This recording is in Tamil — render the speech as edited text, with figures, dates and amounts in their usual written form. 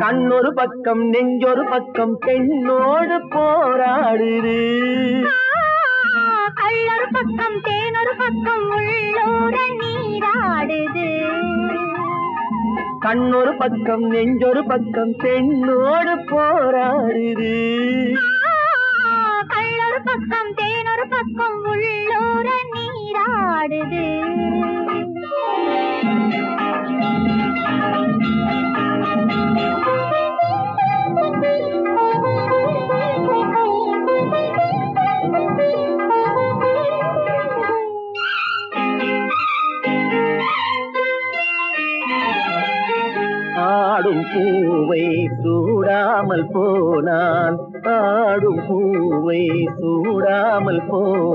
கண்ணொரு பக்கம் நெஞ்சொரு பக்கம் பெண்ணோடு போராடுது. கள்ளொரு பக்கம் தேனொரு பக்கம் உள்ளூர நீராடுது. கண்ணொரு பக்கம் நெஞ்சொரு பக்கம் பெண்ணோடு போராடுது. கள்ளொரு பக்கம் தேனொரு பக்கம் உள்ளூர நீராடுது. ஆடும் பூவை சூடாமல் போனான், ஆடும் பூவை சூடாமல் போ